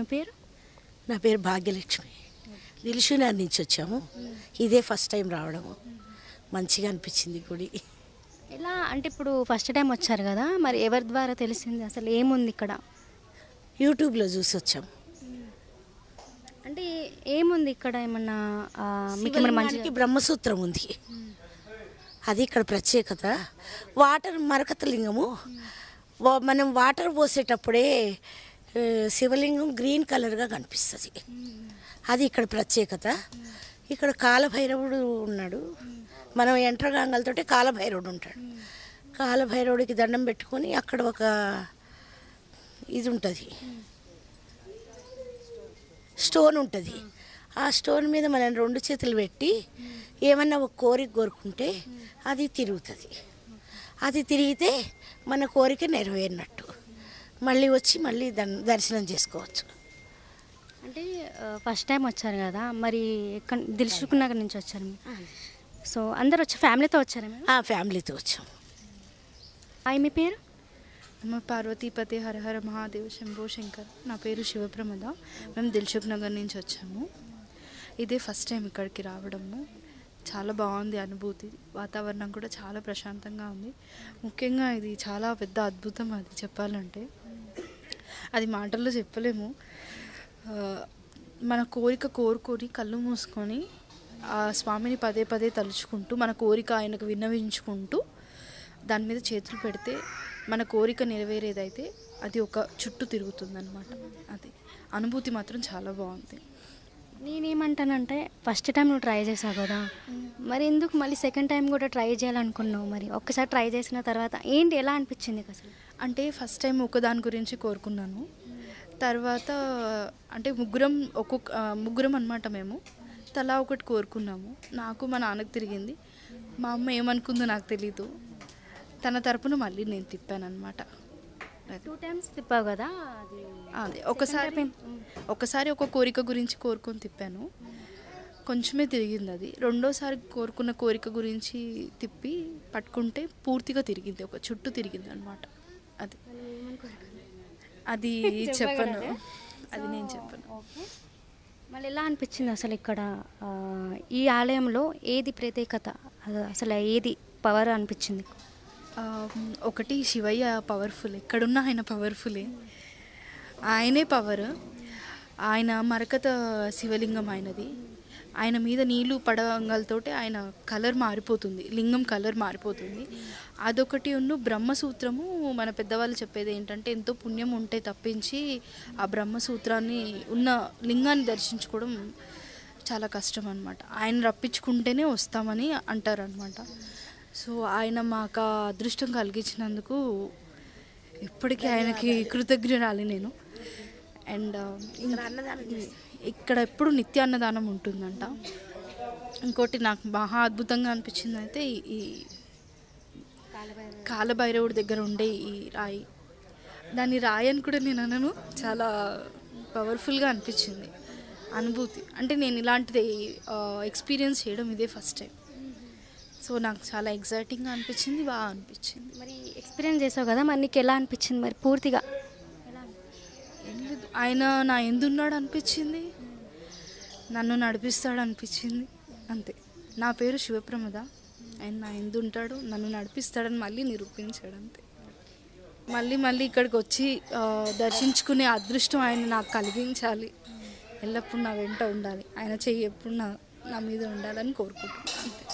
మీ పేరు? నా పేరు భాగ్యలక్ష్మి. దిల్షునగర్ నుంచి వచ్చాము. ఇదే ఫస్ట్ టైం రావడము. మంచిగా అనిపించింది గుడి. ఎలా అంటే ఇప్పుడు ఫస్ట్ టైం వచ్చారు కదా, మరి ఎవరి ద్వారా తెలిసింది అసలు ఏముంది ఇక్కడ? యూట్యూబ్లో చూసి వచ్చాము. అంటే ఏముంది ఇక్కడ? ఏమన్నా మీకు ఏమన్నా మంచి బ్రహ్మసూత్రం ఉంది, అది ఇక్కడ ప్రత్యేకత. వాటర్ మరకత లింగము. మనం వాటర్ పోసేటప్పుడే శివలింగం గ్రీన్ కలర్గా కనిపిస్తుంది. అది ఇక్కడ ప్రత్యేకత. ఇక్కడ కాలభైరవుడు ఉన్నాడు. మనం ఎంట్రగాంగలతోటి కాలభైరవుడు ఉంటాడు. కాలభైరవుడికి దండం పెట్టుకొని అక్కడ ఒక ఇది ఉంటుంది, స్టోన్ ఉంటుంది. ఆ స్టోన్ మీద మనం 2 చేతులు పెట్టి ఏమన్నా ఒక కోరిక కోరుకుంటే అది తిరుగుతుంది. అది తిరిగితే మన కోరిక నెరవేరినట్టు. మళ్ళీ వచ్చి మళ్ళీ దర్శనం చేసుకోవచ్చు. అంటే ఫస్ట్ టైం వచ్చారు కదా, మరి ఎక్కడ? దిల్సుఖ్నగర్ నుంచి వచ్చారు మీరు. సో అందరు వచ్చి ఫ్యామిలీతో వచ్చారు మీరు? ఫ్యామిలీతో వచ్చాం. మీ పేరు? మా పార్వతీపతి హర హర మహాదేవ్ శంభో శంకర్. నా పేరు శివప్రమద. మేము దిల్సుఖ్నగర్ నుంచి వచ్చాము. ఇదే ఫస్ట్ టైం ఇక్కడికి రావడము. చాలా బాగుంది అనుభూతి. వాతావరణం కూడా చాలా ప్రశాంతంగా ఉంది. ముఖ్యంగా ఇది చాలా పెద్ద అద్భుతం. అది చెప్పాలంటే అది మాటల్లో చెప్పలేము. మన కోరిక కోరుకొని కళ్ళు మూసుకొని ఆ స్వామిని పదే పదే తలుచుకుంటూ మన కోరిక ఆయనకు విన్నవించుకుంటూ దాని మీద చేతులు పెడితే మన కోరిక నెరవేరేదైతే అది ఒక చుట్టూ తిరుగుతుందన్నమాట. అది అనుభూతి మాత్రం చాలా బాగుంది. నేనేమంటానంటే ఫస్ట్ టైం నువ్వు ట్రై చేసావు కదా, మరి ఎందుకు మళ్ళీ సెకండ్ టైం కూడా ట్రై చేయాలనుకున్నావు? మరి ఒక్కసారి ట్రై చేసిన తర్వాత ఏంటి, ఎలా అనిపించింది అసలు? అంటే ఫస్ట్ టైం ఒకదాని గురించి కోరుకున్నాను. తర్వాత అంటే ముగ్గురం అన్నమాట. మేము తలా ఒకటి కోరుకున్నాము. నాకు మా నాన్నకు తిరిగింది. మా అమ్మ ఏమనుకుందో నాకు తెలీదు. తన తరపున మళ్ళీ నేను తిప్పాను అనమాట. 2 times తిప్పావు కదా? అదే ఒకసారి ఒక కోరిక గురించి కోరుకొని తిప్పాను, కొంచెమే తిరిగింది. అది రెండోసారి కోరుకున్న కోరిక గురించి తిప్పి పట్టుకుంటే పూర్తిగా తిరిగింది, ఒక చుట్టూ తిరిగింది అనమాట. అది చెప్పను, అది నేను చెప్పను. మళ్ళీ ఎలా అనిపించింది అసలు ఇక్కడ ఈ ఆలయంలో? ఏది ప్రత్యేకత, అసలు ఏది పవర్ అనిపించింది? ఒకటి శివయ్య పవర్ఫుల్. ఎక్కడున్నా ఆయన పవర్ఫుల్లే. ఆయనే పవర్. ఆయన మరకత శివలింగం ఆయనది. ఆయన మీద నీళ్లు పడగలతోటి ఆయన కలర్ మారిపోతుంది, లింగం కలర్ మారిపోతుంది. అదొకటి. బ్రహ్మసూత్రము మన పెద్దవాళ్ళు చెప్పేది ఏంటంటే ఎంతో పుణ్యం ఉంటే తప్పించి ఆ బ్రహ్మసూత్రాన్ని ఉన్న లింగాన్ని దర్శించుకోవడం చాలా కష్టం అనమాట. ఆయన రప్పించుకుంటేనే వస్తామని అంటారనమాట. సో ఆయన మాకు అదృష్టం కలిగించినందుకు ఇప్పటికీ ఆయనకి కృతజ్ఞురాలి నేను. అండ్ ఇక్కడ ఎప్పుడు నిత్య అన్నదానం ఉంటుందంట. ఇంకోటి నాకు మహా అద్భుతంగా అనిపించింది అయితే ఈ కాలభైరవుడి దగ్గర ఉండే ఈ రాయి. దాన్ని రాయి అని కూడా నేను అనను, చాలా పవర్ఫుల్గా అనిపించింది అనుభూతి. అంటే నేను ఇలాంటిది ఎక్స్పీరియన్స్ చేయడం ఇదే ఫస్ట్ టైం. సో నాకు చాలా ఎగ్జైటింగ్గా అనిపించింది, బాగా అనిపించింది. మరి ఎక్స్పీరియన్స్ చేసావు కదా, మరి నీకు ఎలా అనిపించింది మరి పూర్తిగా? ఆయన నా ఎందున్నాడు అనిపించింది, నన్ను నడిపిస్తాడు అనిపించింది, అంతే. నా పేరు శివప్రమద. ఆయన నా ఎందుంటాడు, నన్ను నడిపిస్తాడని మళ్ళీ నిరూపించాడు, అంతే. మళ్ళీ ఇక్కడికి వచ్చి దర్శించుకునే అదృష్టం ఆయన నాకు కలిగించాలి. ఎల్లప్పుడూ నా వెంట ఉండాలి, ఆయన చెయ్యి ఎప్పుడు నా మీద ఉండాలని కోరుకుంటున్నాను, అంతే.